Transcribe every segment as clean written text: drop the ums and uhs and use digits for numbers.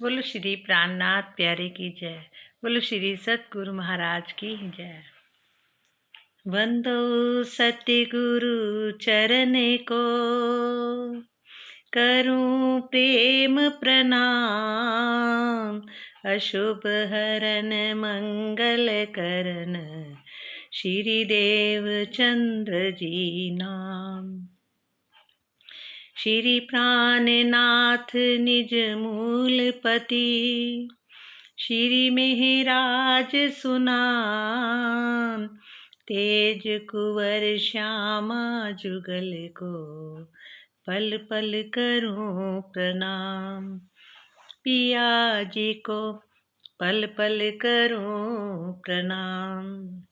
बोलो श्री प्राणनाथ प्यारे की जय। बोलो श्री सतगुरु महाराज की जय। वंदो सतगुरु चरण को, करूं प्रेम प्रणाम। अशुभ हरन मंगल करन, श्री देव चंद्र जी नाम। श्री प्राणनाथ निज मूलपति, श्री मेहराज सुनाम। तेज कुंवर श्यामा जुगल को, पल पल करूं प्रणाम। पिया जी को पल पल करूं प्रणाम।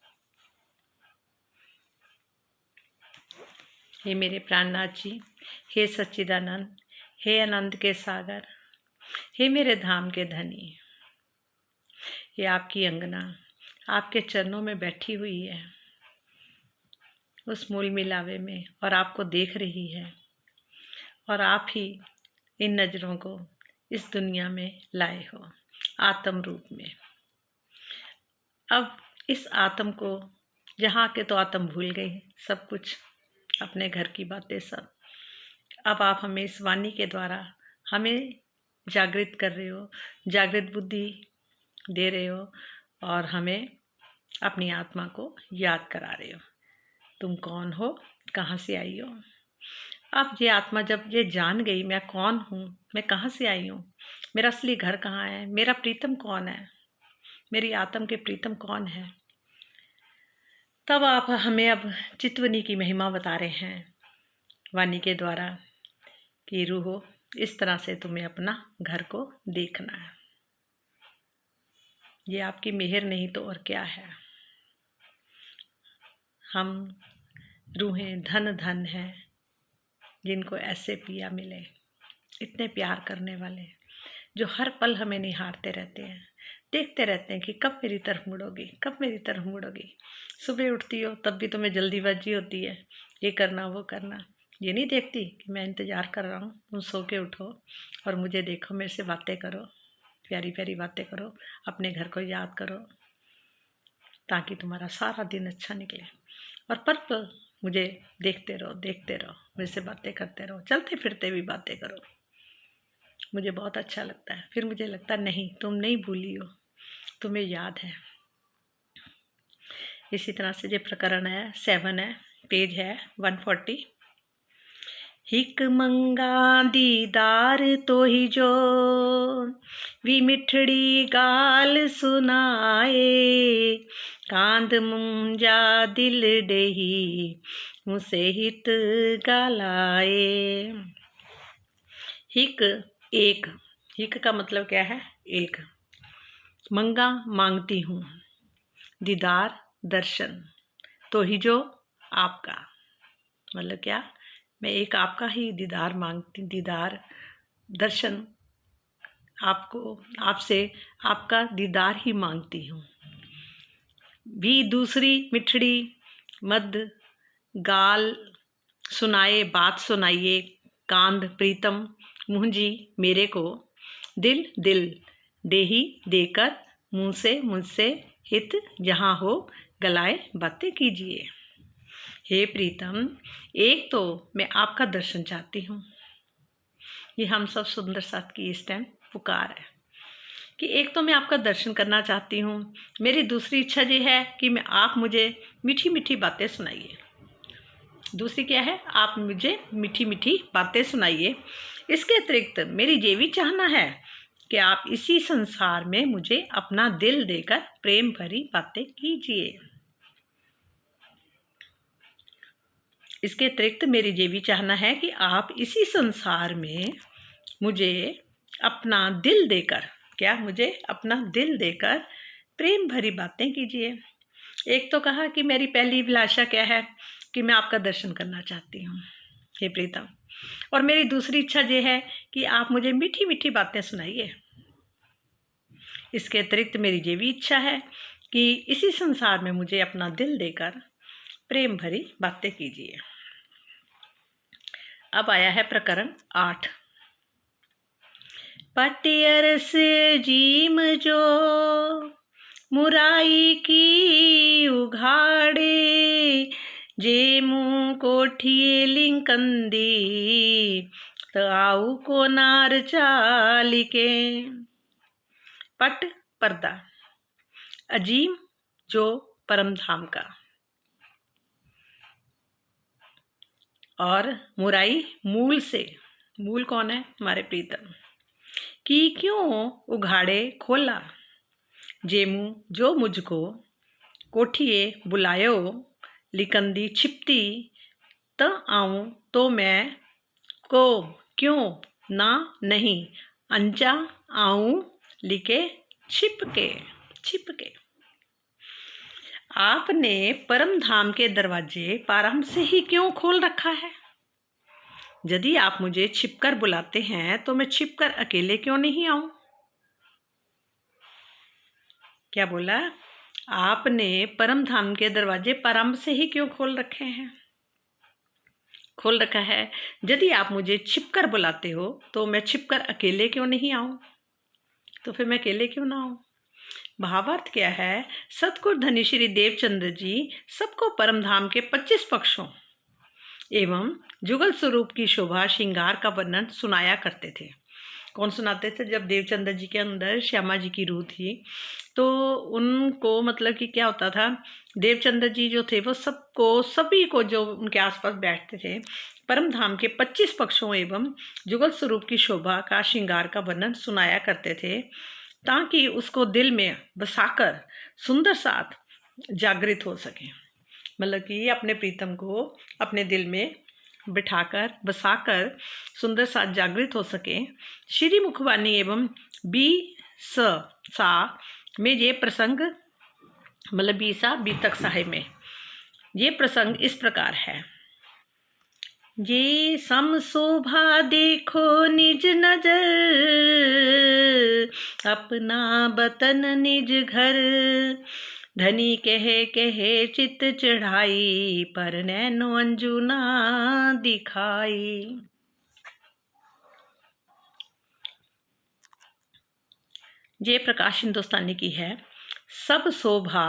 हे मेरे प्राणनाथ जी, हे सच्चिदानंद, हे आनंद के सागर, हे मेरे धाम के धनी, ये आपकी अंगना आपके चरणों में बैठी हुई है उस मूल मिलावे में, और आपको देख रही है, और आप ही इन नज़रों को इस दुनिया में लाए हो आत्म रूप में। अब इस आत्म को, जहाँ के तो आत्म भूल गई सब कुछ, अपने घर की बातें सब, अब आप हमें इस वाणी के द्वारा हमें जागृत कर रहे हो, जागृत बुद्धि दे रहे हो, और हमें अपनी आत्मा को याद करा रहे हो। तुम कौन हो, कहाँ से आई हो। अब ये आत्मा जब ये जान गई मैं कौन हूँ, मैं कहाँ से आई हूँ, मेरा असली घर कहाँ है, मेरा प्रीतम कौन है, मेरी आत्म के प्रीतम कौन है, तब आप हमें अब चितवनी की महिमा बता रहे हैं वाणी के द्वारा कि रूहो, इस तरह से तुम्हें अपना घर को देखना है। ये आपकी मेहर नहीं तो और क्या है। हम रूहें धन धन हैं जिनको ऐसे पिया मिले, इतने प्यार करने वाले, जो हर पल हमें निहारते रहते हैं, देखते रहते हैं कि कब मेरी तरफ मुड़ोगी, कब मेरी तरफ मुड़ोगी। सुबह उठती हो तब भी तुम्हें जल्दीबाजी होती है, ये करना वो करना। ये नहीं देखती कि मैं इंतज़ार कर रहा हूँ, तुम सो के उठो और मुझे देखो, मेरे से बातें करो, प्यारी प्यारी बातें करो, अपने घर को याद करो, ताकि तुम्हारा सारा दिन अच्छा निकले। और पल पल मुझे देखते रहो, मेरे से बातें करते रहो, चलते फिरते भी बातें करो। मुझे बहुत अच्छा लगता है। फिर मुझे लगता है नहीं, तुम नहीं भूली हो, तुम्हें याद है। इसी तरह से जो प्रकरण है 7 है, पेज है 140। हिक मंगा दीदार तो ही जो, भी मिठड़ी गाल सुनाए। कांद मुंजा दिल डेही, मुसे हित गालाए। हिक एक, हिक का मतलब क्या है, एक। मंगा मांगती हूँ, दीदार दर्शन, तो ही जो आपका, मतलब क्या, मैं एक आपका ही दीदार मांगती, दीदार दर्शन, आपको, आपसे आपका दीदार ही मांगती हूँ। भी दूसरी मिठड़ी मद गाल सुनाए, बात सुनाइए। कांध प्रीतम मुंजी मेरे को, दिल दिल देही देकर, मुँह से मुझसे हित जहाँ हो गलाए बातें कीजिए। हे प्रीतम, एक तो मैं आपका दर्शन चाहती हूँ। ये हम सब सुंदर साथ की इस टाइम पुकार है कि एक तो मैं आपका दर्शन करना चाहती हूँ, मेरी दूसरी इच्छा ये है कि मैं आप मुझे मीठी मीठी बातें सुनाइए। दूसरी क्या है, आप मुझे मीठी मीठी बातें सुनाइए। इसके अतिरिक्त मेरी ये भी चाहना है कि आप इसी संसार में मुझे अपना दिल देकर प्रेम भरी बातें कीजिए। इसके अतिरिक्त मेरी ये भी चाहना है कि आप इसी संसार में मुझे अपना दिल देकर, क्या, मुझे अपना दिल देकर प्रेम भरी बातें कीजिए। एक तो कहा कि मेरी पहली अभिलाषा क्या है कि मैं आपका दर्शन करना चाहती हूँ हे प्रीतम, और मेरी दूसरी इच्छा ये है कि आप मुझे मीठी मीठी बातें सुनाइए। इसके अतिरिक्त मेरी ये भी इच्छा है कि इसी संसार में मुझे अपना दिल देकर प्रेम भरी बातें कीजिए। अब आया है प्रकरण 8। पट अरस जीम जो मुराई की उघाड़े जे मुँह कोठिए लिंकंदी त आऊ को नार चालिके। पट पर्दा, अजीम जो परम धाम का, और मुराई मूल से, मूल कौन है? हमारे प्रीतम। कि क्यों उघाड़े खोला, जेमू जो मुझको, कोठिए बुलायो, लिकंदी छिपती, त आऊं तो मैं, को क्यों ना नहीं, अंजा आऊं लिके छिपके। छिपके। आपने परम धाम के दरवाजे प्रारंभ से ही क्यों खोल रखा है? यदि आप मुझे छिपकर बुलाते हैं तो मैं छिपकर अकेले क्यों नहीं आऊं? क्या बोला? आपने परम धाम के दरवाजे प्रारंभ से ही क्यों खोल रखे हैं? खोल रखा है। यदि आप मुझे छिपकर बुलाते हो तो मैं छिपकर अकेले क्यों नहीं आऊं? तो फिर मैं अकेले क्यों ना आऊं? भावार्थ क्या है? सतगुरु धनी श्री देवचंद्र जी सबको परम धाम के 25 पक्षों एवं जुगल स्वरूप की शोभा श्रृंगार का वर्णन सुनाया करते थे। कौन सुनाते थे? जब देवचंद्र जी के अंदर श्यामा जी की रूह थी तो उनको मतलब कि क्या होता था, देवचंद्र जी जो थे वो सबको, सभी को जो उनके आसपास बैठते थे, परम धाम के 25 पक्षों एवं जुगल स्वरूप की शोभा का श्रृंगार का वर्णन सुनाया करते थे, ताकि उसको दिल में बसाकर सुंदर साथ जागृत हो सके। मतलब कि अपने प्रीतम को अपने दिल में बिठाकर बसाकर सुंदर साथ जागृत हो सके। श्री मुखवाणी एवं बी सा में ये प्रसंग, मतलब बीसा बीतक साहिब में ये प्रसंग इस प्रकार है। ये सम शोभा देखो निज नजर, अपना बतन निज घर, धनी कहे कहे चित चढ़ाई, पर नैनो अंजुना दिखाई। ये प्रकाश हिंदुस्तानी की है। सब शोभा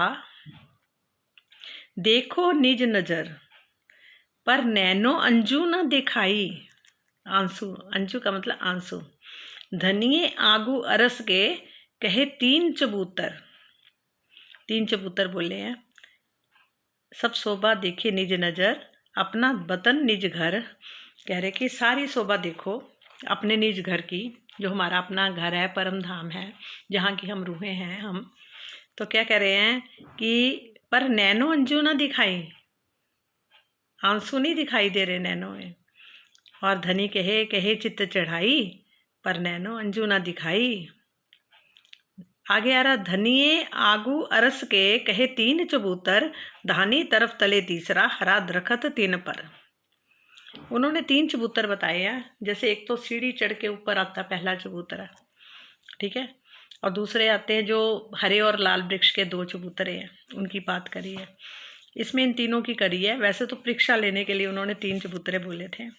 देखो निज नजर, पर नैनो अंजू न दिखाई। आंसू, अंजू का मतलब आंसू। धनिये आगू अरस के कहे तीन चबूतर, तीन चबूतर बोले हैं। सब शोभा देखे निज नजर, अपना वतन निज घर। कह रहे कि सारी शोभा देखो अपने निज घर की, जो हमारा अपना घर है, परम धाम है, जहाँ की हम रूहें हैं हम। तो क्या कह रहे हैं कि पर नैनो अंजू ना दिखाई, आंसू नहीं दिखाई दे रहे नैनो में। और धनी कहे कहे चित्त चढ़ाई, पर नैनो अंजू ना दिखाई। आगे आ रहा, धनिये आगू अरस के कहे तीन चबूतर, धानी तरफ तले तीसरा, हरा दरखत तीन पर। उन्होंने तीन चबूतर बताए हैं। जैसे एक तो सीढ़ी चढ़ के ऊपर आता पहला चबूतर है, ठीक है, और दूसरे आते हैं जो हरे और लाल वृक्ष के दो चबूतरे हैं, उनकी बात करी है। इसमें इन तीनों की करी है। वैसे तो परीक्षा लेने के लिए उन्होंने तीन चबूतरे बोले थे।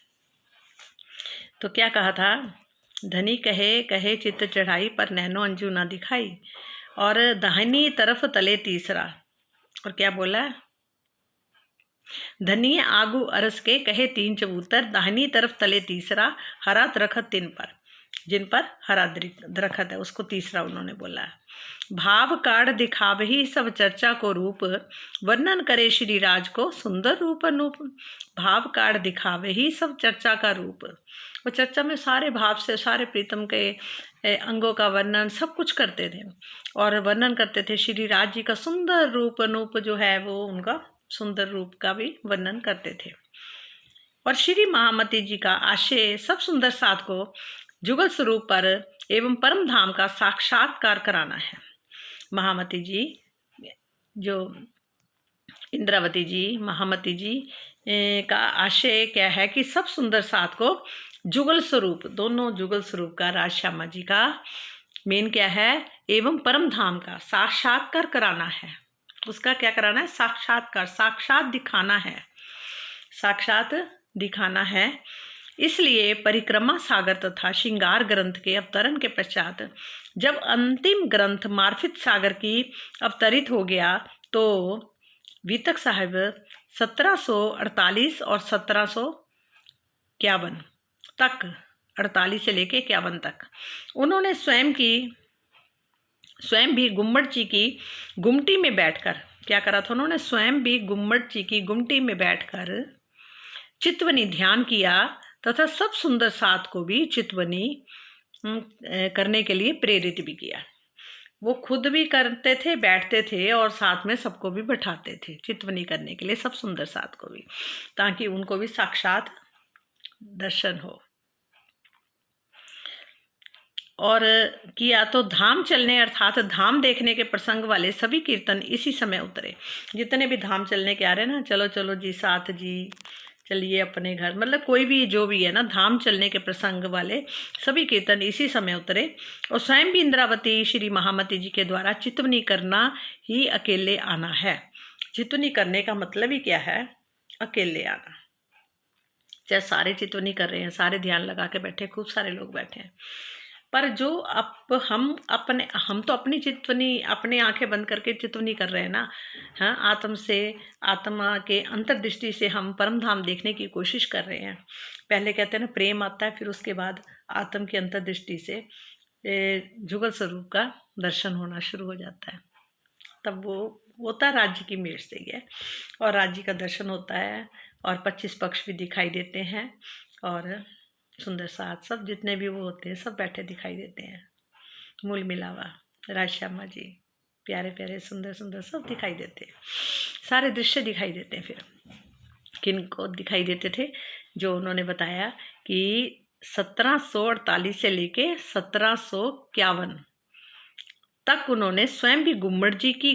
तो क्या कहा था? धनी कहे कहे चित्त चढ़ाई, पर नैनो अंजू ना दिखाई। और दाहिनी तरफ तले तीसरा, और क्या बोला? धनी आगू अरस के कहे तीन चबूतर, दाहिनी तरफ तले तीसरा, हरा दरखत तीन पर। जिन पर हरा दरखत है उसको तीसरा उन्होंने बोला है। भाव काढ़ दिखावे ही सब चर्चा को रूप, वर्णन करे श्री राज को सुंदर रूप अनूप। भाव काढ़ दिखावे ही सब चर्चा का रूप। वो चर्चा में सारे भाव से सारे प्रीतम के अंगों का वर्णन सब कुछ करते थे, और वर्णन करते थे श्री राज जी का सुंदर रूप अनूप जो है वो उनका सुंदर रूप का भी वर्णन करते थे। और श्री महामती जी का आशय सब सुंदर साथ को जुगल स्वरूप पर एवं परम धाम का साक्षात्कार कराना है। महामती जी, जो इंद्रावती जी, महामती जी का आशय क्या है कि सब सुंदर साथ को जुगल स्वरूप, दोनों जुगल स्वरूप का, राज श्यामा जी का मेन क्या है, एवं परम धाम का साक्षात्कार कराना है। उसका क्या कराना है? साक्षात्कार, साक्षात दिखाना है, साक्षात दिखाना है। इसलिए परिक्रमा सागर तथा श्रृंगार ग्रंथ के अवतरण के पश्चात जब अंतिम ग्रंथ मार्फित सागर की अवतरित हो गया तो वितक साहिब 1748 और 1751 तक, 48 से लेके 51 तक उन्होंने स्वयं भी गुम्मट जी की गुमटी में बैठकर क्या करा था? उन्होंने स्वयं भी गुम्मट जी की गुमटी में बैठकर चितवनी ध्यान किया तथा सब सुंदर साथ को भी चितवनी करने के लिए प्रेरित भी किया। वो खुद भी करते थे, बैठते थे और साथ में सबको भी बैठाते थे चितवनी करने के लिए, सब सुंदर साथ को भी, ताकि उनको भी साक्षात दर्शन हो। और किया तो धाम चलने अर्थात धाम देखने के प्रसंग वाले सभी कीर्तन इसी समय उतरे। जितने भी धाम चलने के आ रहे ना, चलो चलो जी साथ जी, चलिए अपने घर, मतलब कोई भी जो भी है ना, धाम चलने के प्रसंग वाले सभी कीर्तन इसी समय उतरे। और स्वयं भी इंद्रावती श्री महामती जी के द्वारा चितवनी करना ही अकेले आना है। चितवनी करने का मतलब ही क्या है? अकेले आना। चाहे सारे चितवनी कर रहे हैं, सारे ध्यान लगा के बैठे, खूब सारे लोग बैठे हैं, पर जो हम तो अपनी चितवनी, अपने आंखें बंद करके चितवनी कर रहे हैं ना। हाँ, आत्मा के अंतर्दृष्टि से हम परम धाम देखने की कोशिश कर रहे हैं। पहले कहते हैं ना, प्रेम आता है, फिर उसके बाद आत्म की अंतर्दृष्टि से जुगल स्वरूप का दर्शन होना शुरू हो जाता है। तब वो होता है राज्य की मेर से ही है, और राज्य का दर्शन होता है और 25 पक्ष भी दिखाई देते हैं, और सुंदर साथ सब जितने भी वो होते हैं सब बैठे दिखाई देते हैं। मूल मिलावा, राजश्यामा जी, प्यारे प्यारे सुंदर सुंदर सब दिखाई देते हैं, सारे दृश्य दिखाई देते हैं। फिर किन को दिखाई देते थे? जो उन्होंने बताया कि 1748 से लेके 1751 तक उन्होंने स्वयं भी गुम्मट जी की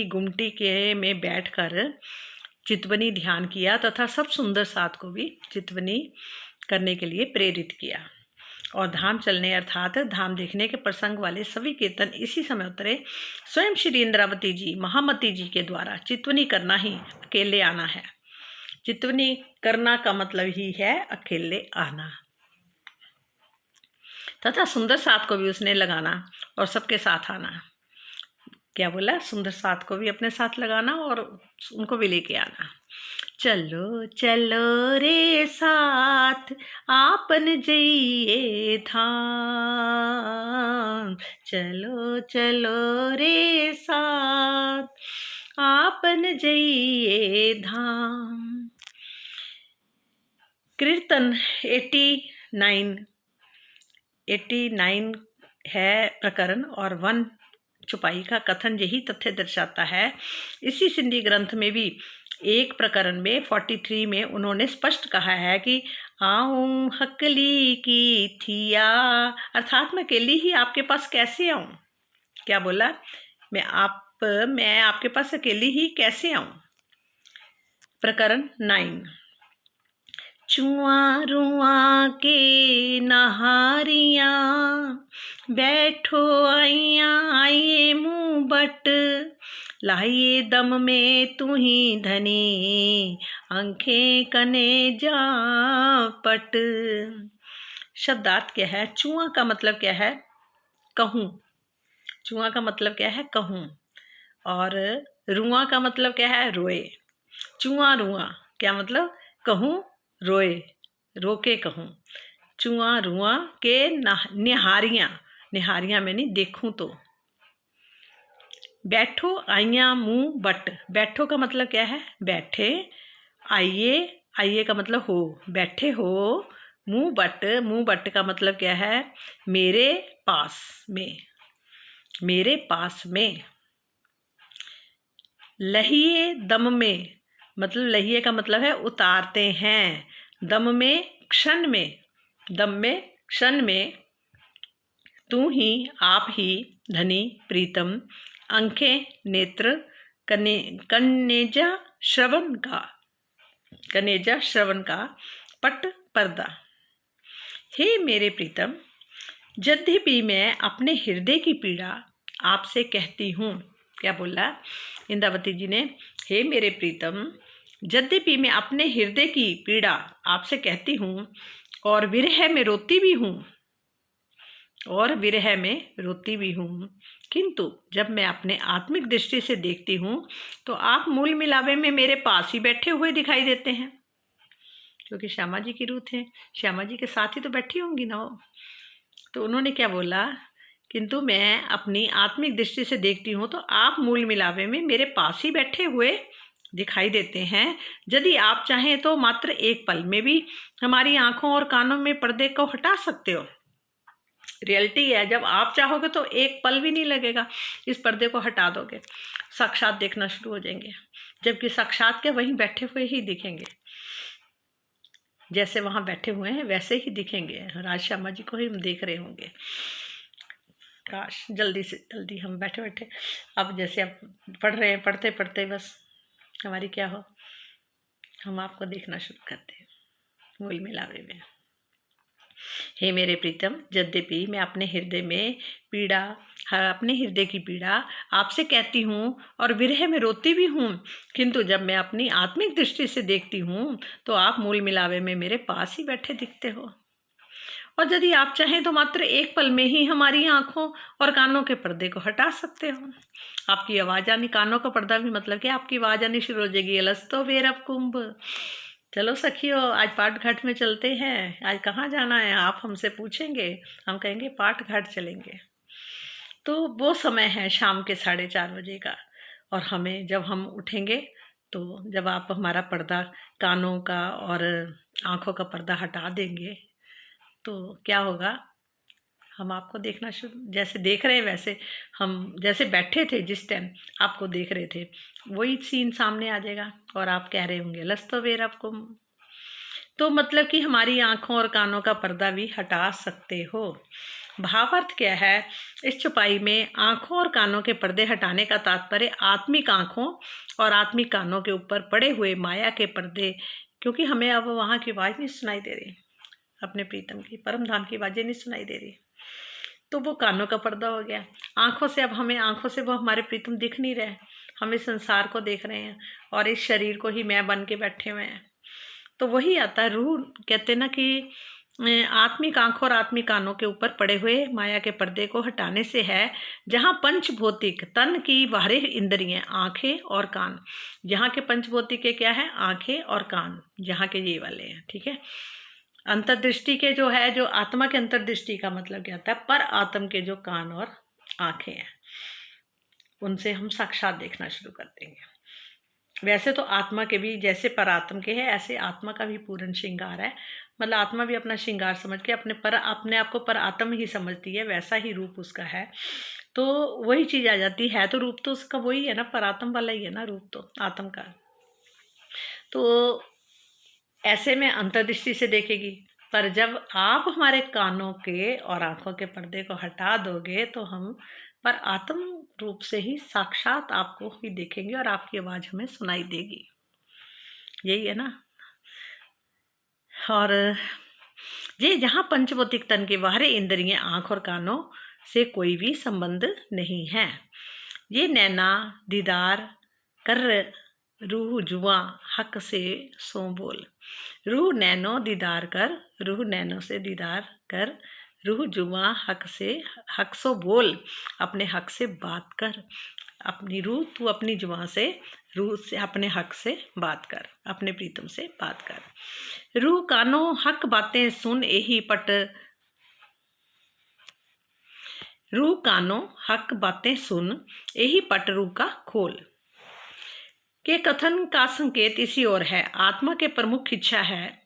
गुमटी में बैठकर चितवनी ध्यान किया तथा सब सुंदर साथ को भी चितवनी करने के लिए प्रेरित किया। और धाम चलने अर्थात धाम देखने के प्रसंग वाले सभी कीर्तन इसी समय उतरे। स्वयं श्री इंद्रावती जी महामती जी के द्वारा चितवनी करना ही अकेले आना है। चितवनी करना का मतलब ही है अकेले आना, तथा सुंदर साथ को भी उसने लगाना और सबके साथ आना। क्या बोला? सुंदर साथ को भी अपने साथ लगाना और उनको भी लेके आना। चलो चलो रे साथ आपन जइए धाम, चलो चलो रे साथ आपन जइए धाम। कीर्तन 89 है प्रकरण, और 1 छुपाई का कथन यही तथ्य दर्शाता है। इसी सिंधी ग्रंथ में भी एक प्रकरण में 43 में उन्होंने स्पष्ट कहा है कि आऊं हकली की थिया, अर्थात मैं अकेली ही आपके पास कैसे आऊं। क्या बोला? मैं आपके पास अकेली ही कैसे आऊं। प्रकरण 9। चुआ रुआ के नहारियां, बैठो आइए मुँह बट, लाइए दम में तू ही धनी, आंखें कने जा पट। शब्दार्थ क्या है? चुआ का मतलब क्या है? कहूँ। चुआ का मतलब क्या है? कहूँ। और रुआ का मतलब क्या है? रोए। चुआ रुआ क्या मतलब? कहूँ रोए, रोके कहूँ। चुआ रुआ के निहारियां में नहीं देखूं तो। बैठो आइया मुँह बट, बैठो का मतलब क्या है? बैठे। आइए का मतलब हो, बैठे हो। मुँह बट का मतलब क्या है? मेरे पास में। लहिए दम में, मतलब लहिए का मतलब है उतारते हैं। दम में क्षण में, तू ही आप ही धनी प्रीतम, आंखें नेत्र, कनेजा श्रवण का पट पर्दा। हे मेरे प्रीतम, यद्यपि मैं अपने हृदय की पीड़ा आपसे कहती हूँ। क्या बोला इंद्रावती जी ने? हे मेरे प्रीतम, यद्यपि मैं अपने हृदय की पीड़ा आपसे कहती हूँ और विरह में रोती भी हूँ, किंतु जब मैं अपने आत्मिक दृष्टि से देखती हूँ तो आप मूल मिलावे में मेरे पास ही बैठे हुए दिखाई देते हैं। क्योंकि श्यामा जी की रूह थे, श्यामा जी के साथ ही तो बैठी होंगी ना वो। तो उन्होंने क्या बोला, किंतु मैं अपनी आत्मिक दृष्टि से देखती हूँ तो आप मूल मिलावे में मेरे पास ही बैठे हुए दिखाई देते हैं। यदि आप चाहें तो मात्र एक पल में भी हमारी आंखों और कानों में पर्दे को हटा सकते हो। रियलिटी है, जब आप चाहोगे तो एक पल भी नहीं लगेगा, इस पर्दे को हटा दोगे, साक्षात देखना शुरू हो जाएंगे। जबकि साक्षात के वहीं बैठे हुए ही दिखेंगे, जैसे वहां बैठे हुए हैं वैसे ही दिखेंगे। राज श्यामा जी को ही हम देख रहे होंगे। काश जल्दी से जल्दी हम बैठे बैठे अब जैसे अब पढ़ रहे हैं, पढ़ते पढ़ते बस हमारी क्या हो, हम आपको देखना शुरू करते हैं मूल मिलावे में। हे मेरे प्रीतम, यद्यपि मैं अपने हृदय की पीड़ा आपसे कहती हूँ और विरह में रोती भी हूँ, किंतु जब मैं अपनी आत्मिक दृष्टि से देखती हूँ तो आप मूल मिलावे में मेरे पास ही बैठे दिखते हो। और यदि आप चाहें तो मात्र एक पल में ही हमारी आंखों और कानों के पर्दे को हटा सकते हो। आपकी आवाज आनी, कानों का पर्दा भी मतलब कि आपकी आवाज आनी शुरू हो जाएगी। अलस्तो बेरब कुंभ, चलो सखियो आज पाठ घाट में चलते हैं। आज कहाँ जाना है आप हमसे पूछेंगे, हम कहेंगे पाठ घाट चलेंगे। तो वो समय है शाम के 4:30 बजे का। और हमें जब हम उठेंगे तो जब आप हमारा पर्दा, कानों का और आंखों का पर्दा हटा देंगे तो क्या होगा, हम आपको देखना शुरू, जैसे देख रहे हैं वैसे हम जैसे बैठे थे जिस टाइम आपको देख रहे थे वही सीन सामने आ जाएगा और आप कह रहे होंगे लस्तो वेर आपको। तो मतलब कि हमारी आंखों और कानों का पर्दा भी हटा सकते हो। भावार्थ क्या है, इस छुपाई में आंखों और कानों के पर्दे हटाने का तात्पर्य आत्मिक आंखों और आत्मिक कानों के ऊपर पड़े हुए माया के पर्दे, क्योंकि हमें अब वहाँ की आवाज़ नहीं सुनाई दे रही, अपने प्रीतम की परम धाम की आवाज़ें नहीं सुनाई दे रही, तो वो कानों का पर्दा हो गया। आंखों से अब हमें, आंखों से वो हमारे प्रीतम दिख नहीं रहे, हमें संसार को देख रहे हैं और इस शरीर को ही मैं बन के बैठे हुए हैं। तो वही आता है रूह, कहते ना कि आत्मिक आंखों और आत्मिक कानों के ऊपर पड़े हुए माया के पर्दे को हटाने से है, जहाँ पंचभौतिक तन की बाहरी इंद्रियां आंखें और कान, यहाँ के पंचभौतिक के क्या है, आंखें और कान, जहाँ के ये वाले हैं, ठीक है। अंतर्दृष्टि के जो है, जो आत्मा के अंतर्दृष्टि का मतलब क्या होता है, पर आत्म के जो कान और आंखें हैं उनसे हम साक्षात देखना शुरू कर देंगे। वैसे तो आत्मा के भी जैसे पर आत्म के है ऐसे आत्मा का भी पूर्ण श्रृंगार है, मतलब आत्मा भी अपना श्रृंगार समझ के अपने आप को पर आत्म ही समझती है, वैसा ही रूप उसका है। तो वही चीज आ जाती है, तो रूप तो उसका वही है ना, पर आत्म वाला ही है ना रूप तो आत्म का। तो ऐसे में अंतर्दृष्टि से देखेगी, पर जब आप हमारे कानों के और आंखों के पर्दे को हटा दोगे तो हम पर आत्म रूप से ही साक्षात आपको ही देखेंगे और आपकी आवाज हमें सुनाई देगी। यही है ना। और ये जहाँ पंचभौतिक तन के बाहरी इंद्रियां आंख और कानों से कोई भी संबंध नहीं है, ये नैना दीदार कर रूह जुआ हक से सो बोल। रूह नैनो दीदार कर, रूह नैनो से दीदार कर, रूह जुआ हक सो बोल, अपने हक से बात कर। अपनी रूह तू अपनी जुआ से, रूह से अपने हक से बात कर, अपने प्रीतम से बात कर। रूह कानों हक बातें सुन यही पट, रूह कानों हक बातें सुन यही पट रूह का खोल। के कथन का संकेत इसी ओर है। आत्मा के प्रमुख इच्छा है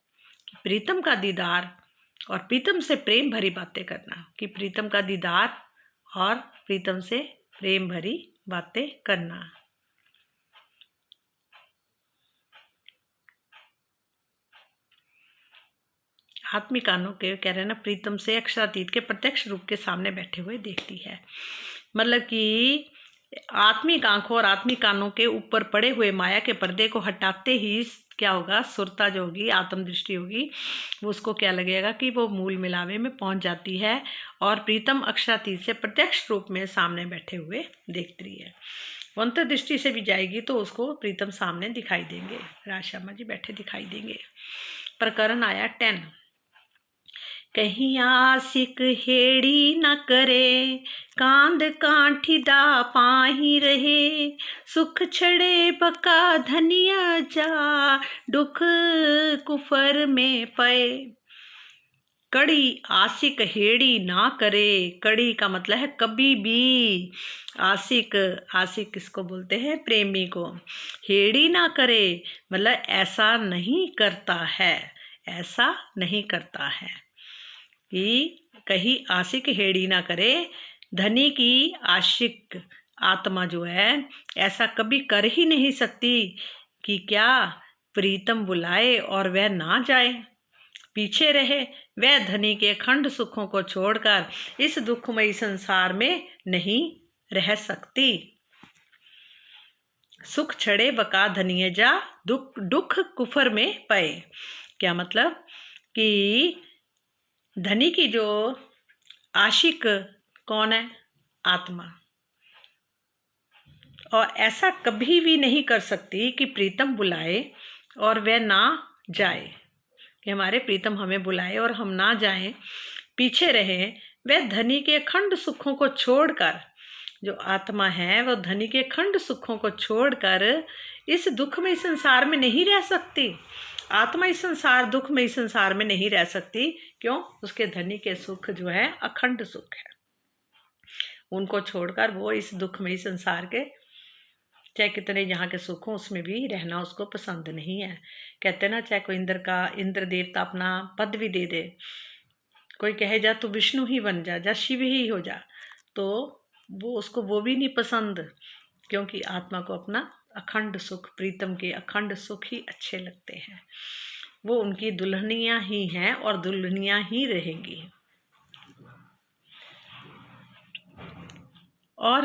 कि प्रीतम का दीदार और प्रीतम से प्रेम भरी बातें करना, कि प्रीतम का दीदार और प्रीतम से प्रेम भरी बातें करना। आत्मिक कानों के कह रहे हैं ना, प्रीतम से अक्षरातीत के प्रत्यक्ष रूप के सामने बैठे हुए देखती है। मतलब कि आत्मिक आंखों और आत्मिक कानों के ऊपर पड़े हुए माया के पर्दे को हटाते ही क्या होगा, सुरता जो होगी, आत्म दृष्टि होगी, वो उसको क्या लगेगा कि वो मूल मिलावे में पहुंच जाती है और प्रीतम अक्षरातीत से प्रत्यक्ष रूप में सामने बैठे हुए देखती है। वो अंतर्दृष्टि से भी जाएगी तो उसको प्रीतम सामने दिखाई देंगे, राज शर्मा जी बैठे दिखाई देंगे। प्रकरण आया 10। कहीं आशिक हेड़ी न करे, कांद कांठीदा पाही रहे, सुख छड़े बका धनिया जा, दुख कुफर में पए। कड़ी आशिक हेड़ी ना करे, कड़ी का मतलब है कभी भी। आशिक, आशिक किसको बोलते हैं? प्रेमी को। हेड़ी ना करे मतलब ऐसा नहीं करता है, ऐसा नहीं करता है कि कहीं आशिक हेड़ी ना करे। धनी की आशिक आत्मा जो है ऐसा कभी कर ही नहीं सकती कि क्या प्रीतम बुलाए और वह ना जाए, पीछे रहे। वह धनी के अखंड सुखों को छोड़कर इस दुखमयी संसार में नहीं रह सकती। सुख छड़े बका धनिय जा, दुख दुख कुफर में पए। क्या मतलब कि धनी की जो आशिक कौन है? आत्मा। और ऐसा कभी भी नहीं कर सकती कि प्रीतम बुलाए और वह ना जाए, कि हमारे प्रीतम हमें बुलाए और हम ना जाएं, पीछे रहे। वह धनी के खंड सुखों को छोड़कर, जो आत्मा है वह धनी के खंड सुखों को छोड़कर इस दुखमय संसार में नहीं रह सकती। आत्मा इस संसार दुखमय संसार में नहीं रह सकती। क्यों? उसके धनी के सुख जो है अखंड सुख है, उनको छोड़कर वो इस दुखमय संसार के चाहे कितने यहाँ के सुख हों उसमें भी रहना उसको पसंद नहीं है। कहते ना, चाहे कोई इंद्र देवता अपना पद भी दे दे, कोई कहे जा तू विष्णु ही बन जा, जा शिव ही हो जा, तो वो उसको वो भी नहीं पसंद, क्योंकि आत्मा को अपना अखंड सुख, प्रीतम के अखंड सुख ही अच्छे लगते हैं। वो उनकी दुल्हनियाँ ही हैं और दुल्हनियाँ ही रहेंगी। और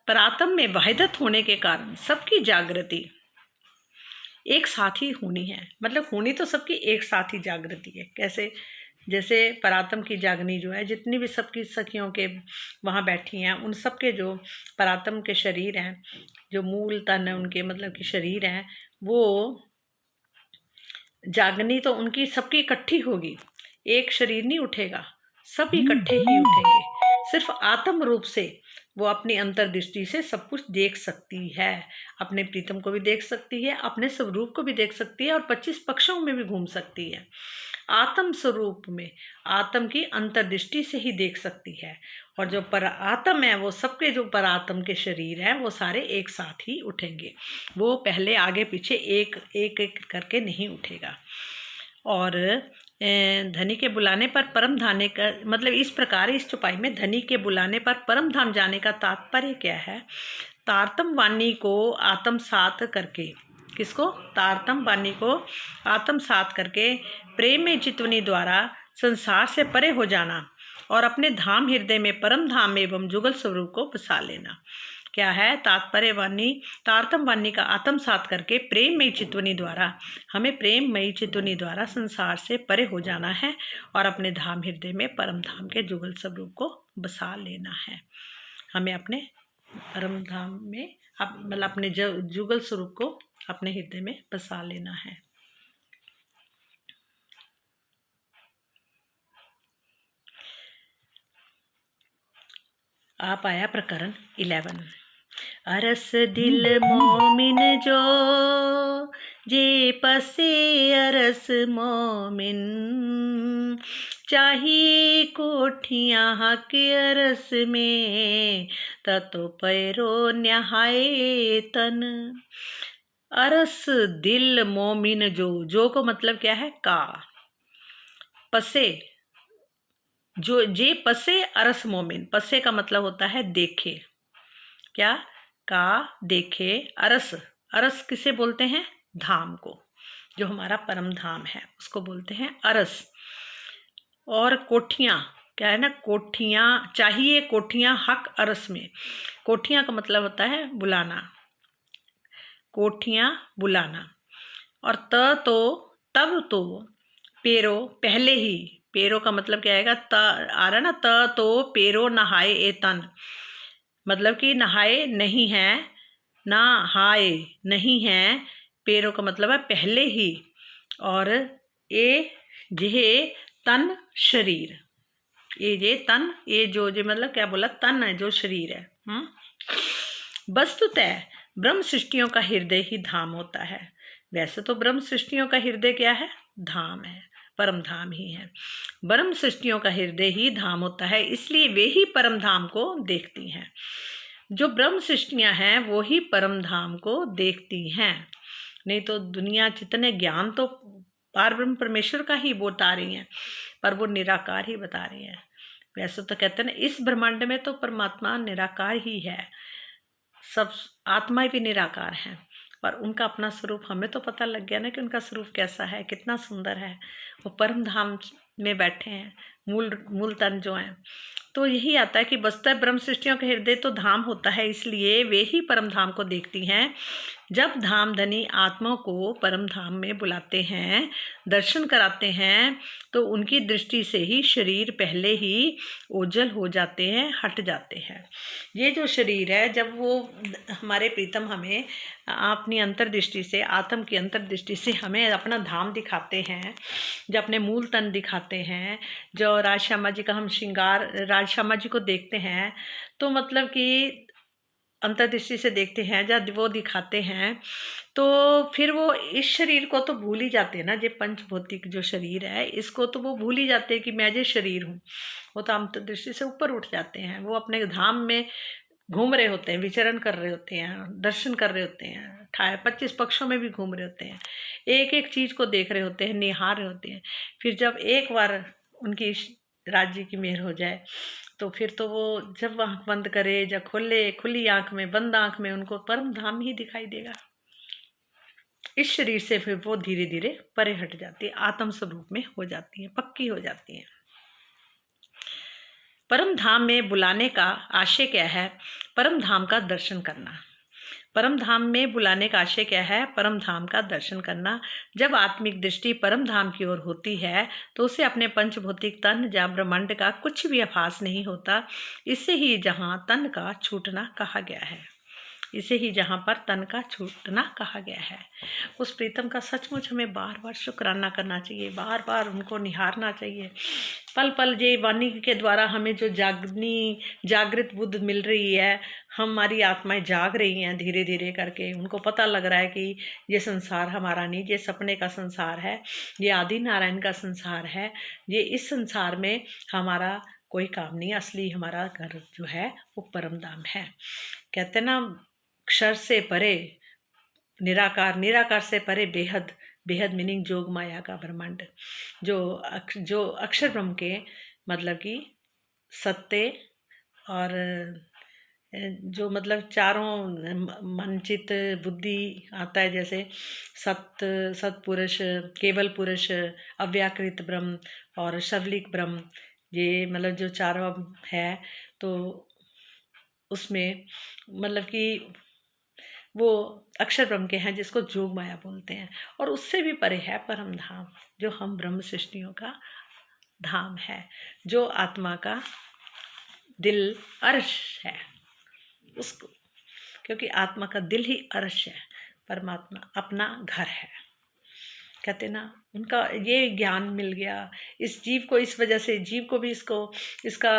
परात्म में वहदत होने के कारण सबकी जागृति एक साथ ही होनी है। मतलब होनी तो सबकी एक साथ ही जागृति है। कैसे? जैसे परात्म की जागनी जो है, जितनी भी सबकी सखियों के वहाँ बैठी हैं, उन सब के जो परात्म के शरीर हैं, जो मूल तन है उनके, मतलब कि शरीर हैं, वो जागनी तो उनकी सबकी इकट्ठी होगी। एक शरीर नहीं उठेगा, सब इकट्ठे ही उठेंगे। सिर्फ आत्म रूप से वो अपनी अंतर्दृष्टि से सब कुछ देख सकती है। अपने प्रीतम को भी देख सकती है, अपने स्वरूप को भी देख सकती है और 25 पक्षों में भी घूम सकती है। आत्म स्वरूप में आत्म की अंतर्दृष्टि से ही देख सकती है। और जो पर आत्म है, वो सबके जो पर आत्म के शरीर हैं वो सारे एक साथ ही उठेंगे। वो पहले आगे पीछे एक एक एक करके नहीं उठेगा। और धनी के बुलाने पर परम धाम का मतलब इस प्रकार, इस चौपाई में धनी के बुलाने पर परम धाम जाने का तात्पर्य क्या है? तारतम वाणी को आत्मसात करके, किसको? तारतम वाणी को आत्मसात करके प्रेम में चितवनी द्वारा संसार से परे हो जाना और अपने धाम हृदय में परम धाम एवं जुगल स्वरूप को बसा लेना। क्या है? तात्पर्य वाणी, तारतम वाणी का आत्मसात करके प्रेममयी चितवनी द्वारा, हमें प्रेममयी चितवनी द्वारा संसार से परे हो जाना है और अपने धाम हृदय में परम धाम के जुगल स्वरूप को बसा लेना है। हमें अपने परम धाम में मतलब अपने जुगल स्वरूप को अपने हृदय में बसा लेना है। आप आया प्रकरण 11। अरस दिल मोमिन जो, जे पसे अरस मोमिन, चाहिए कोठियाँ के अरस में, ततो पैरो न्याहाए तन। अरस दिल मोमिन जो, जो को मतलब क्या है? का। पसे, जो जे पसे अरस मोमिन, पसे का मतलब होता है देखे। क्या? का देखे। अरस, अरस किसे बोलते हैं? धाम को, जो हमारा परम धाम है उसको बोलते हैं अरस। और कोठियाँ, क्या है ना? कोठियाँ चाहिए, कोठियाँ हक अरस में। कोठियाँ का मतलब होता है बुलाना, कोठियाँ बुलाना। और तो तब तो, पेरो पहले ही, पेरो का मतलब क्या आएगा? त आ रहा ना, तो पेरो नहाए ए तन, मतलब कि नहाए नहीं हैं, नहाए नहीं हैं, पैरों का मतलब है पहले ही, और ए जे तन शरीर, ये जे तन, ये जो मतलब क्या बोला, तन है जो शरीर है। वस्तुतः ब्रह्म सृष्टियों का हृदय ही धाम होता है। वैसे तो ब्रह्म सृष्टियों का हृदय क्या है, धाम है, परम धाम ही है। ब्रह्म सृष्टियों का हृदय ही धाम होता है, इसलिए वे ही परम धाम को देखती हैं। जो ब्रह्म सृष्टियां हैं वो ही परम धाम को देखती हैं। नहीं तो दुनिया जितने ज्ञान तो पार ब्रह्म परमेश्वर का ही बता रही हैं, पर वो निराकार ही बता रही हैं। वैसे तो कहते हैं ना, इस ब्रह्मांड में तो परमात्मा निराकार ही है, सब आत्माएं भी निराकार हैं, पर उनका अपना स्वरूप हमें तो पता लग गया ना कि उनका स्वरूप कैसा है, कितना सुंदर है। वो परम धाम में बैठे हैं, मूल तन जो है। तो यही आता है कि वस्तुतः ब्रह्म सृष्टियों के हृदय तो धाम होता है, इसलिए वे ही परम धाम को देखती हैं। जब धामधनी आत्मा को परम धाम में बुलाते हैं, दर्शन कराते हैं, तो उनकी दृष्टि से ही शरीर पहले ही ओझल हो जाते हैं, हट जाते हैं। ये जो शरीर है, जब वो हमारे प्रीतम हमें अपनी अंतर्दृष्टि से, आत्म की अंतर्दृष्टि से हमें अपना धाम दिखाते हैं, जो अपने मूल तन दिखाते हैं, जो राजश्यामा जी का हम श्रृंगार, राजश्यामा जी को देखते हैं, तो मतलब कि अंतर्दृष्टि से देखते हैं, जब वो दिखाते हैं, तो फिर वो इस शरीर को तो भूल ही जाते हैं ना, जो पंचभौतिक जो शरीर है, इसको तो वो भूल ही जाते हैं कि मैं जो शरीर हूँ। वो तो अंतर्दृष्टि से ऊपर उठ जाते हैं, वो अपने धाम में घूम रहे होते हैं, विचरण कर रहे होते हैं, दर्शन कर रहे होते हैं, 25 पक्षों में भी घूम रहे होते हैं, एक एक चीज को देख रहे होते हैं, निहार रहे होते हैं। फिर जब एक बार उनकी राज्य की मेहर हो जाए, तो फिर तो वो जब आंख बंद करे, जब खोले, खुली आंख में, बंद आंख में उनको परम धाम ही दिखाई देगा। इस शरीर से फिर वो धीरे धीरे परे हट जाती है, आत्म स्वरूप में हो जाती है, पक्की हो जाती है। परम धाम में बुलाने का आशय क्या है? परम धाम का दर्शन करना। परम धाम में बुलाने का आशय क्या है? परम धाम का दर्शन करना। जब आत्मिक दृष्टि परम धाम की ओर होती है, तो उसे अपने पंचभौतिक तन या ब्रह्मांड का कुछ भी आभास नहीं होता। इसे ही जहाँ तन का छूटना कहा गया है, इसे ही जहाँ पर तन का छूटना कहा गया है। उस प्रीतम का सचमुच हमें बार बार शुक्राना करना चाहिए, बार बार उनको निहारना चाहिए। पल पल ये वाणी के द्वारा हमें जो जागृत बुद्ध मिल रही है, हमारी आत्माएं जाग रही हैं धीरे धीरे करके। उनको पता लग रहा है कि ये संसार हमारा नहीं, ये सपने का संसार है, ये आदि नारायण का संसार है, ये इस संसार में हमारा कोई काम नहीं, असली हमारा घर जो है वो परम धाम है। कहते ना, क्षर से परे निराकार, निराकार से परे बेहद, बेहद मीनिंग जोग माया का ब्रह्मांड, जो अक्षर ब्रह्म के मतलब कि सत्य और जो मतलब चारों मन चित बुद्धि आता है, जैसे सत्य, सत्पुरुष, केवल पुरुष, अव्याकृत ब्रह्म और शवलिक ब्रह्म, ये मतलब जो चारों है, तो उसमें मतलब कि वो अक्षर ब्रह्म के हैं, जिसको जोग माया बोलते हैं। और उससे भी परे है परम धाम, जो हम ब्रह्म सृष्टियों का धाम है, जो आत्मा का दिल अर्श है उसको, क्योंकि आत्मा का दिल ही अर्श है, परमात्मा अपना घर है। कहते ना, उनका ये ज्ञान मिल गया इस जीव को, इस वजह से जीव को भी इसका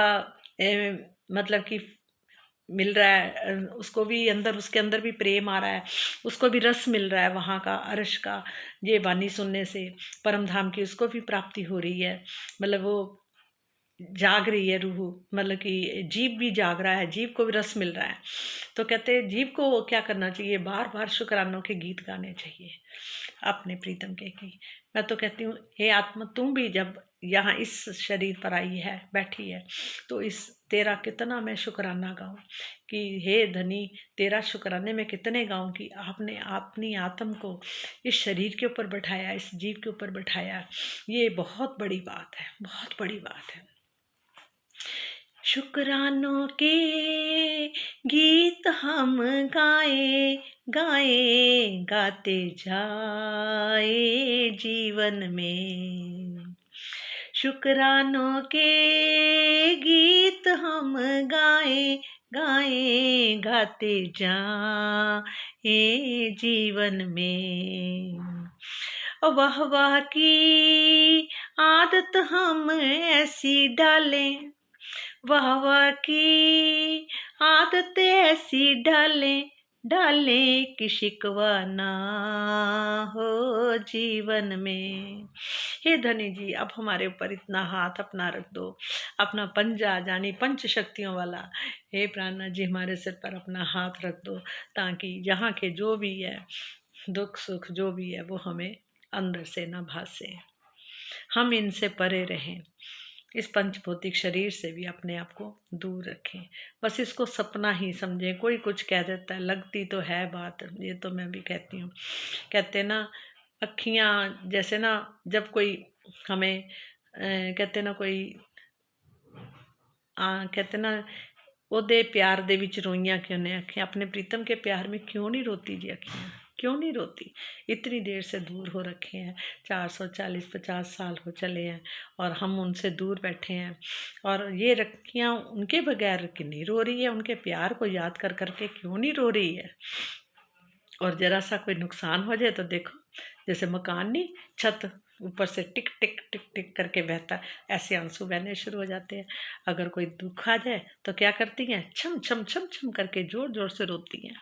मतलब कि मिल रहा है, उसको भी अंदर, उसके अंदर भी प्रेम आ रहा है, उसको भी रस मिल रहा है वहाँ का, अर्श का। ये वाणी सुनने से परम धाम की उसको भी प्राप्ति हो रही है, मतलब वो जाग रही है रूह, मतलब कि जीव भी जाग रहा है, जीव को भी रस मिल रहा है। तो कहते हैं जीव को क्या करना चाहिए? बार बार शुक्रानों के गीत गाने चाहिए अपने प्रीतम के की। मैं तो कहती हूँ, हे आत्मा, तुम भी जब यहाँ इस शरीर पर आई है, बैठी है, तो इस तेरा कितना मैं शुक्राना गाऊं, कि हे धनी, तेरा शुक्राने में कितने गाऊं कि आपने अपनी आत्म को इस शरीर के ऊपर बैठाया, इस जीव के ऊपर बैठाया। ये बहुत बड़ी बात है, बहुत बड़ी बात है। शुक्रानों के गीत हम गाए गाए, गाते जाए जीवन में। शुक्रानों के गीत हम गाए गाएं गाते जाएं जीवन में। वाह वाह की आदत हम ऐसी डालें, वाह वाह की आदत ऐसी डालें, डालें कि शिकवा ना हो जीवन में। हे धनी जी, अब हमारे ऊपर इतना हाथ अपना रख दो, अपना पंजा जानी पंच शक्तियों वाला। हे प्राणनाथ जी, हमारे सिर पर अपना हाथ रख दो, ताकि यहाँ के जो भी है दुख सुख जो भी है वो हमें अंदर से न भासे, हम इनसे परे रहें, इस पंचभौतिक शरीर से भी अपने आप को दूर रखें। बस इसको सपना ही समझें। कोई कुछ कह देता है, लगती तो है बात, ये तो मैं भी कहती हूँ। कहते ना अखियाँ जैसे ना, जब कोई हमें कहते ना कोई कहते ना ओदे प्यार दे विच रोइयां क्यों ने अखियाँ, अपने प्रीतम के प्यार में क्यों नहीं रोती जी अखियाँ, क्यों नहीं रोती? इतनी देर से दूर हो रखे हैं, 440-50 साल हो चले हैं और हम उनसे दूर बैठे हैं, और ये रखियाँ उनके बगैर कि नहीं रो रही है, उनके प्यार को याद कर करके क्यों नहीं रो रही है? और जरा सा कोई नुकसान हो जाए तो देखो, जैसे मकान नहीं, छत ऊपर से टिक टिक टिक टिक करके बहता, ऐसे आंसू बहने शुरू हो जाते हैं। अगर कोई दुख आ जाए तो क्या करती हैं, छम छम छम छम करके जोर जोर से रोती हैं।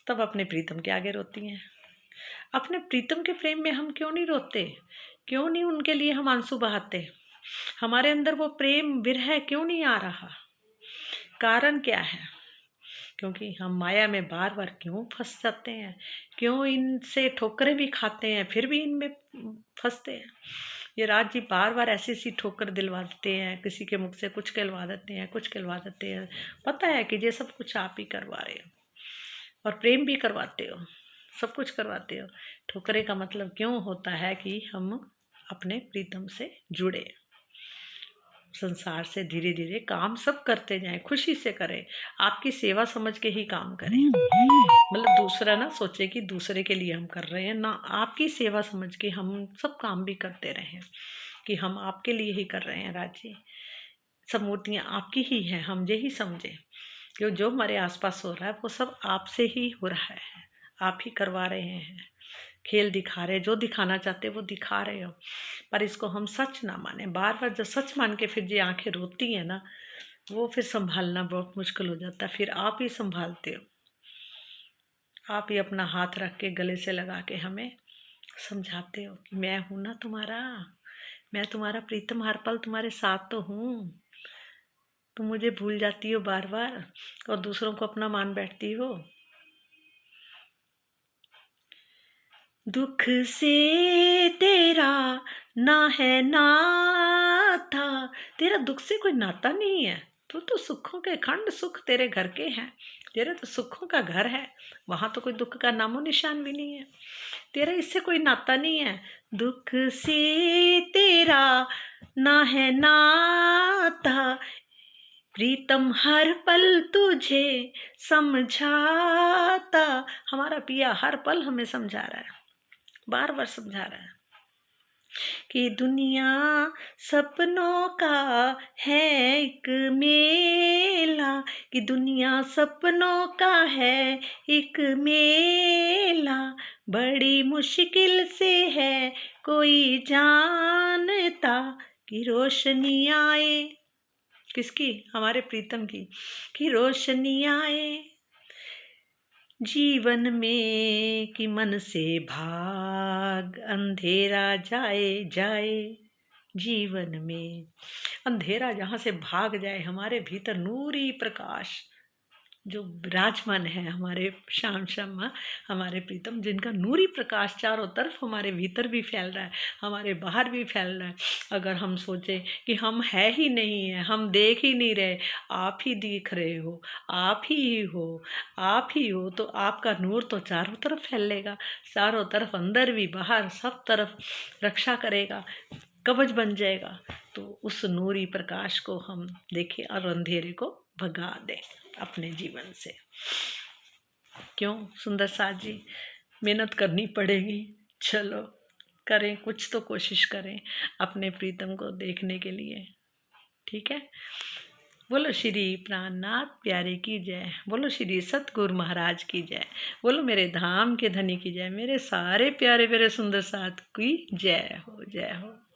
तब अपने प्रीतम के आगे रोती हैं। अपने प्रीतम के प्रेम में हम क्यों नहीं रोते? क्यों नहीं उनके लिए हम आंसू बहाते? हमारे अंदर वो प्रेम विरह क्यों नहीं आ रहा? कारण क्या है? क्योंकि हम माया में बार बार क्यों फंस जाते हैं, क्यों इनसे ठोकरें भी खाते हैं फिर भी इनमें फंसते हैं। ये राज जी बार बार ऐसी ऐसी ठोकर दिलवा देते हैं, किसी के मुख से कुछ कहलवा देते हैं, कुछ कहलवा देते हैं। पता है कि ये सब कुछ आप ही करवा रहे हो, और प्रेम भी करवाते हो, सब कुछ करवाते हो। ठोकरे का मतलब क्यों होता है कि हम अपने प्रीतम से जुड़े, संसार से धीरे धीरे काम सब करते जाएं, खुशी से करें, आपकी सेवा समझ के ही काम करें। मतलब दूसरा ना सोचे कि दूसरे के लिए हम कर रहे हैं, ना आपकी सेवा समझ के हम सब काम भी करते रहें कि हम आपके लिए ही कर रहे हैं। राजी सब मूर्तियाँ आपकी ही हैं, हम यही समझें कि जो हमारे आसपास हो रहा है वो सब आपसे ही हो रहा है, आप ही करवा रहे हैं, खेल दिखा रहे, जो दिखाना चाहते वो दिखा रहे हो। पर इसको हम सच ना माने, बार बार जब सच मान के फिर जो आंखें रोती हैं ना, वो फिर संभालना बहुत मुश्किल हो जाता है। फिर आप ही संभालते हो, आप ही अपना हाथ रख के गले से लगा के हमें समझाते हो कि मैं हूं ना तुम्हारा, मैं तुम्हारा प्रीतम, हर पल तुम्हारे साथ तो हूँ। तुम मुझे भूल जाती हो बार बार और दूसरों को अपना मान बैठती हो। दुख से तेरा ना है नाता, तेरा दुख से कोई नाता नहीं है, तू तो सुखों के खंड सुख तेरे घर के हैं, तेरे तो सुखों का घर है, वहां तो कोई दुख का नामो निशान भी नहीं है, तेरा इससे कोई नाता नहीं है। दुख से तेरा ना है नाता, प्रीतम हर पल तुझे समझाता। हमारा पिया हर पल हमें समझा रहा है, बार बार समझा रहा है कि दुनिया सपनों का है एक मेला, कि दुनिया सपनों का है एक मेला, बड़ी मुश्किल से है कोई जानता कि रोशनी आए, किसकी? हमारे प्रीतम की, कि रोशनी आए जीवन में, कि मन से भाग अंधेरा जाए जाए जीवन में, अंधेरा जहाँ से भाग जाए, हमारे भीतर नूरी प्रकाश जो विराजमान है, हमारे श्याम श्यामा, हमारे प्रीतम, जिनका नूरी प्रकाश चारों तरफ हमारे भीतर भी फैल रहा है, हमारे बाहर भी फैल रहा है। अगर हम सोचें कि हम है ही नहीं है, हम देख ही नहीं रहे, आप ही दिख रहे हो, आप ही हो, आप ही हो, तो आपका नूर तो चारों तरफ फैलेगा, चारों तरफ, अंदर भी बाहर सब तरफ रक्षा करेगा, कवच बन जाएगा। तो उस नूरी प्रकाश को हम देखें और अंधेरे को भगा दें अपने जीवन से। क्यों सुंदर साथ जी, मेहनत करनी पड़ेगी, चलो करें, कुछ तो कोशिश करें अपने प्रीतम को देखने के लिए, ठीक है। बोलो श्री प्राणनाथ प्यारे की जय। बोलो श्री सतगुरु महाराज की जय। बोलो मेरे धाम के धनी की जय। मेरे सारे प्यारे प्यारे सुंदर साथ की जय हो, जय हो।